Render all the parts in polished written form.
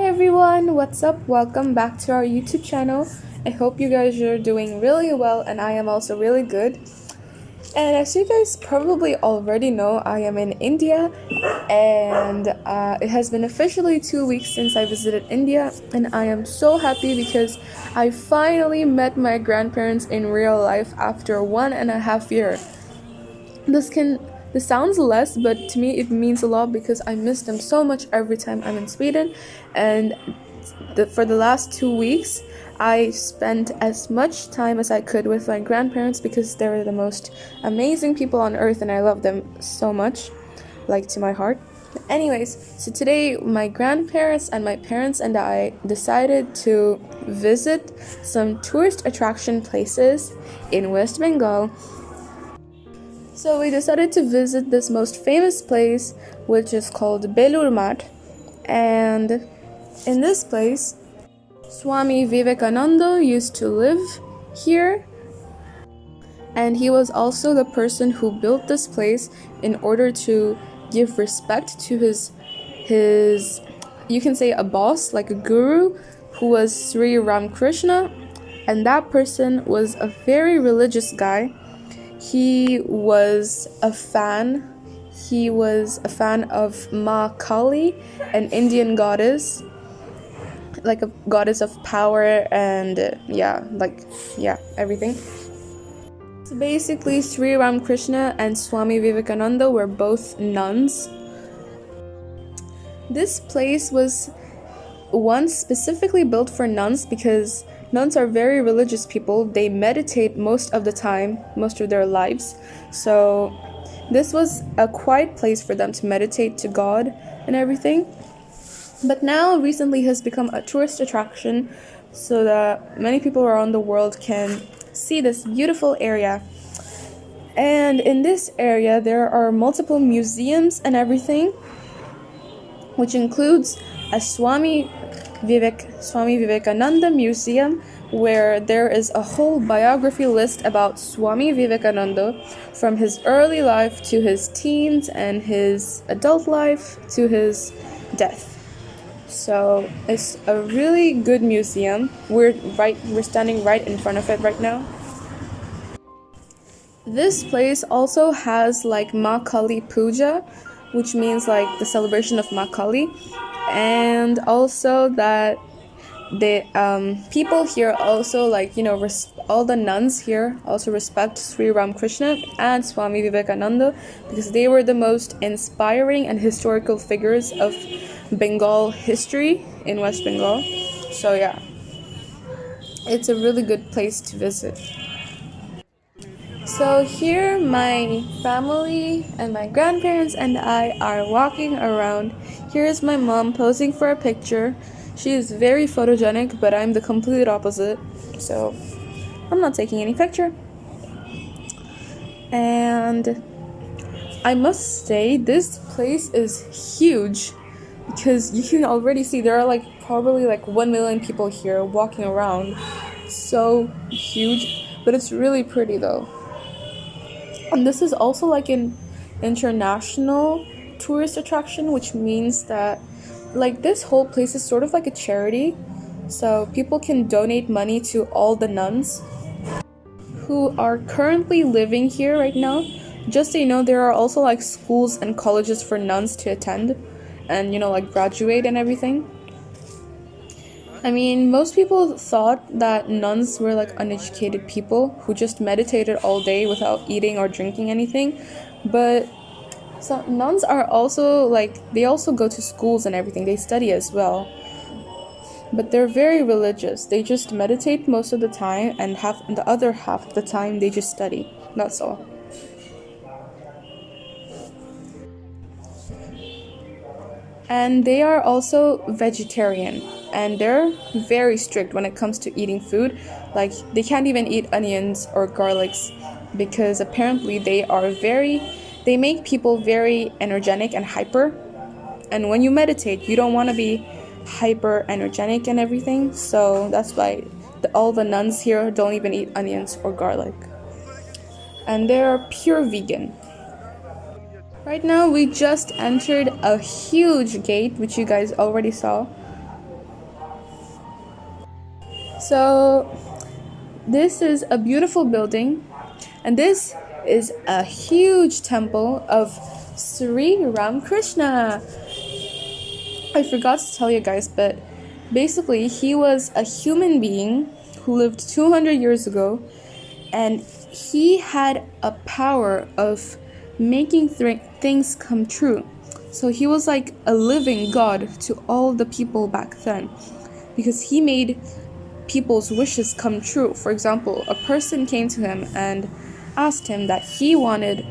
everyone, what's up? Welcome back to our YouTube channel. I hope you guys are doing really well and I am also really good. And as you guys probably already know, I am in India and it has been officially 2 weeks since I visited India, and I am so happy because I finally met my grandparents in real life after 1.5 years. This sounds less, but to me it means a lot because I miss them so much every time I'm in Sweden. And for the last 2 weeks, I spent as much time as I could with my grandparents because they're the most amazing people on earth and I love them so much, like to my heart. Anyways, so today my grandparents and my parents and I decided to visit some tourist attraction places in West Bengal. So we decided to visit this most famous place, which is called Belur Math. And in this place, Swami Vivekananda used to live here. And he was also the person who built this place in order to give respect to his you can say a boss, like a guru, who was Sri Ramakrishna. And that person was a very religious guy. He was a fan of Ma Kali, an Indian goddess, like a goddess of power and everything. So basically, Sri Ramakrishna and Swami Vivekananda were both nuns. This place was once specifically built for nuns because nuns are very religious people. They meditate most of the time, most of their lives. So this was a quiet place for them to meditate to God and everything. But now recently has become a tourist attraction so that many people around the world can see this beautiful area. And in this area there are multiple museums and everything, which includes a Swami Vivekananda museum, where there is a whole biography list about Swami Vivekananda from his early life to his teens and his adult life to his death. So it's a really good museum. We're standing right in front of it right now. This place also has like Ma Kali Puja, which means like the celebration of Ma Kali, and also that the people here also all the nuns here also respect Sri Ramakrishna and Swami Vivekananda because they were the most inspiring and historical figures of Bengal history in West Bengal. So yeah, it's a really good place to visit. So here my family and my grandparents and I are walking around. Here's my mom posing for a picture. She is very photogenic, but I'm the complete opposite. So I'm not taking any picture. And I must say this place is huge because you can already see there are probably 1 million people here walking around. So huge, but it's really pretty though. And this is also an international tourist attraction, which means that this whole place is sort of like a charity. So people can donate money to all the nuns who are currently living here right now. Just so you know, there are also schools and colleges for nuns to attend and graduate and everything. I mean, most people thought that nuns were uneducated people who just meditated all day without eating or drinking anything. But so nuns are also they also go to schools and everything. They study as well. But they're very religious. They just meditate most of the time, and the other half of the time they just study. That's all. And they are also vegetarian, and they're very strict when it comes to eating food. They can't even eat onions or garlics because apparently they make people very energetic and hyper. And when you meditate, you don't want to be hyper energetic and everything. So that's why all the nuns here don't even eat onions or garlic. And they're pure vegan. Right now we just entered a huge gate, which you guys already saw. So this is a beautiful building, and this is a huge temple of Sri Ramakrishna. I forgot to tell you guys, but basically he was a human being who lived 200 years ago, and he had a power of making things come true. So he was like a living god to all the people back then, because he made people's wishes come true. For example, a person came to him and asked him that he wanted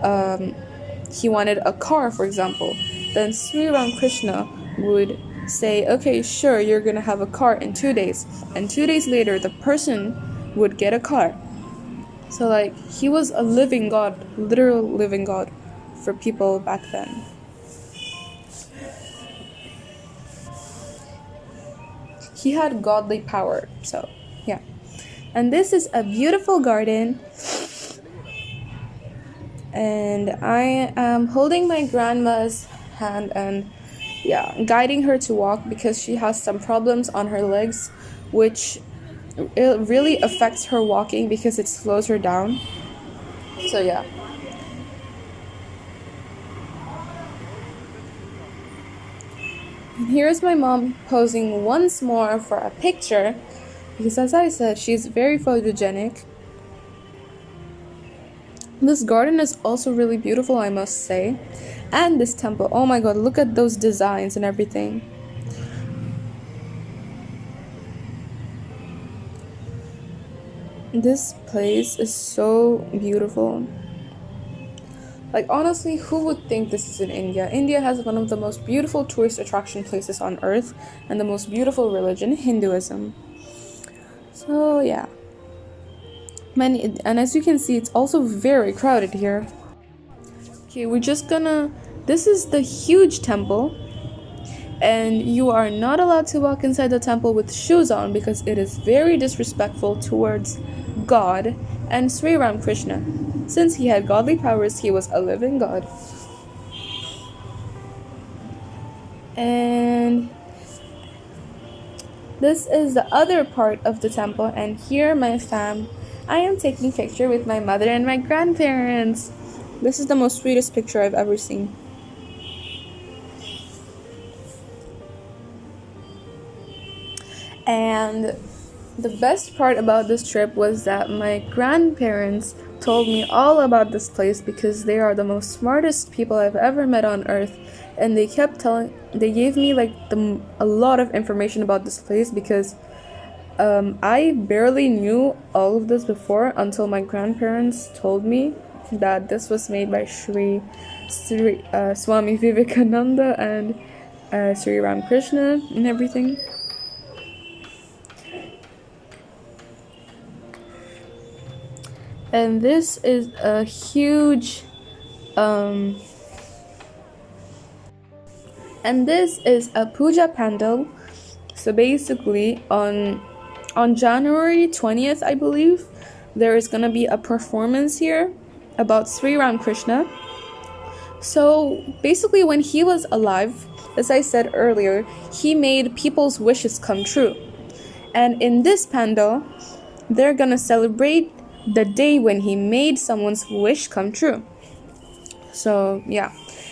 a car, for example. Then Sri Ramakrishna would say, okay, sure, you're gonna have a car in 2 days. And 2 days later, the person would get a car. So like, he was a living god, literal living god for people back then. He had godly power, so yeah. And this is a beautiful garden, and I am holding my grandma's hand and guiding her to walk, because she has some problems on her legs, which it really affects her walking because it slows her down. So yeah. And here's my mom posing once more for a picture, because as I said, she's very photogenic. This garden is also really beautiful, I must say. And this temple, oh my god, look at those designs and everything. This place is so beautiful. Like, honestly, who would think this is in India? India has one of the most beautiful tourist attraction places on earth, and the most beautiful religion, Hinduism. So yeah. And as you can see, it's also very crowded here. Okay, this is the huge temple, and you are not allowed to walk inside the temple with shoes on, because it is very disrespectful towards God and Sri Ramakrishna. Since he had godly powers, he was a living god. And this is the other part of the temple, and here I am taking picture with my mother and my grandparents. This is the most sweetest picture I've ever seen. And the best part about this trip was that my grandparents told me all about this place, because they are the most smartest people I've ever met on earth, and they gave me like a lot of information about this place, because I barely knew all of this before until my grandparents told me that this was made by Swami Vivekananda and Sri Ramakrishna and everything. And this is a huge and this is a puja pandal. So basically on January 20th, I believe, there is gonna be a performance here about Sri Ramakrishna. So basically, when he was alive, as I said earlier, he made people's wishes come true. And in this pandal, they're gonna celebrate the day when he made someone's wish come true. So yeah,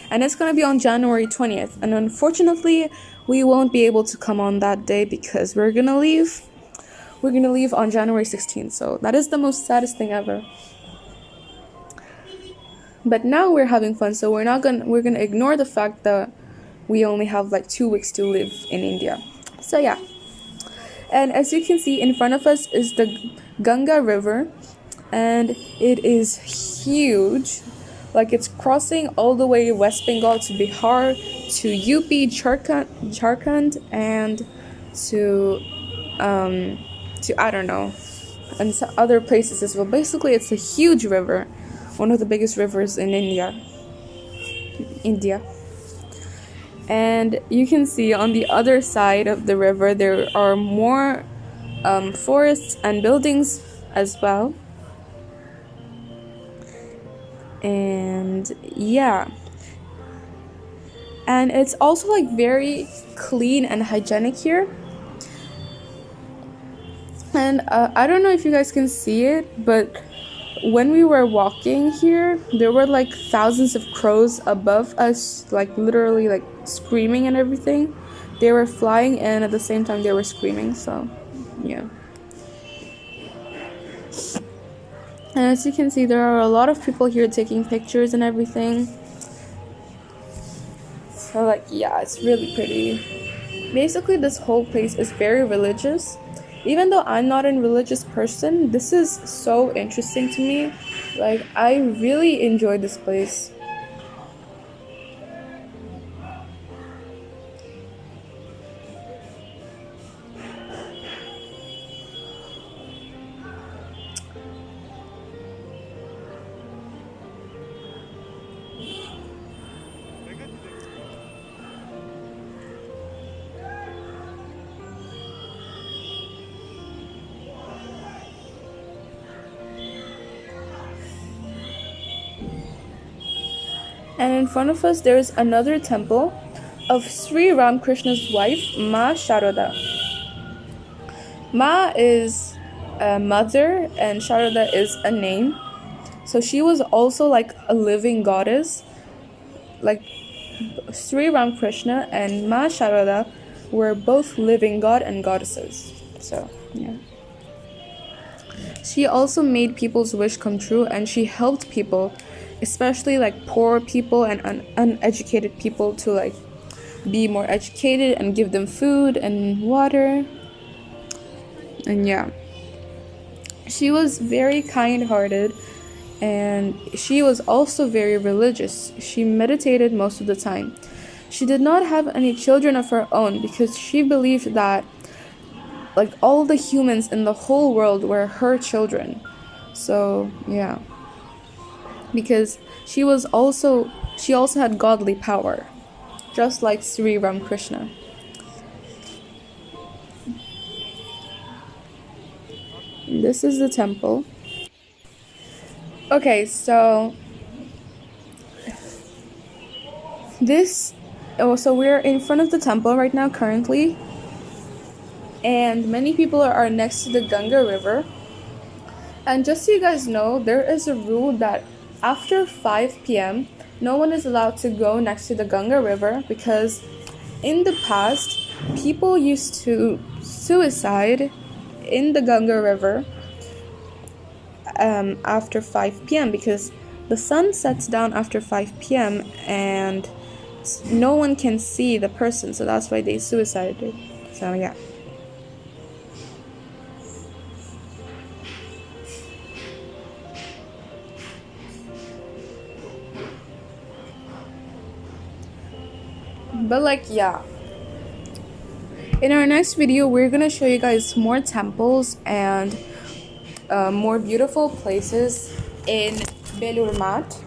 and it's gonna be on January 20th, and unfortunately we won't be able to come on that day, because we're gonna leave on January 16th. So that is the most saddest thing ever. But now we're having fun, so we're gonna ignore the fact that we only have like 2 weeks to live in India. So yeah. And as you can see, in front of us is the Ganga River, and it is huge. Like, it's crossing all the way West Bengal to Bihar, to UP, Jharkhand, and to I don't know, and some other places as well. Basically, it's a huge river, one of the biggest rivers in India. And you can see on the other side of the river there are more forests and buildings as well. And yeah, and it's also like very clean and hygienic here. And I don't know if you guys can see it, but when we were walking here, there were like thousands of crows above us, like literally like screaming and everything. They were flying and at the same time they were screaming, so yeah. And as you can see, there are a lot of people here taking pictures and everything. So like, yeah, it's really pretty. Basically, this whole place is very religious. Even though I'm not a religious person, this is so interesting to me. Like, I really enjoy this place. And in front of us, there is another temple of Sri Ramakrishna's wife, Ma Sharoda. Ma is a mother and Sharoda is a name. So she was also like a living goddess. Like Sri Ramakrishna and Ma Sharoda were both living god and goddesses. So, yeah. She also made people's wish come true, and she helped people, especially like poor people and uneducated people, to like be more educated and give them food and water. And yeah, she was very kind-hearted, and she was also very religious. She meditated most of the time. She did not have any children of her own because she believed that like all the humans in the whole world were her children. So yeah, because she also had godly power, just like Sri Ramakrishna. This is the temple. Okay, so we're in front of the temple right now currently, and many people are next to the Ganga River. And just so you guys know, there is a rule that after 5 p.m., no one is allowed to go next to the Ganga River, because in the past, people used to suicide in the Ganga River after 5 p.m. because the sun sets down after 5 p.m. and no one can see the person, so that's why they suicided. So yeah. But like, yeah, in our next video we're gonna show you guys more temples and more beautiful places in Belur Math.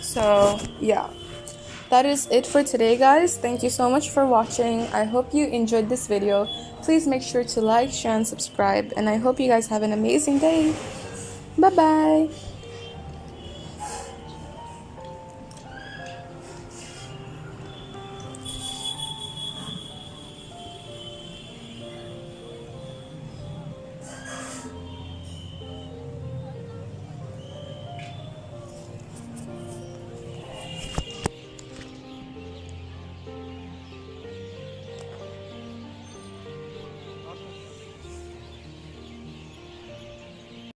So yeah, that is it for today, guys. Thank you so much for watching. I hope you enjoyed this video. Please make sure to like, share, and subscribe, and I hope you guys have an amazing day. Bye bye.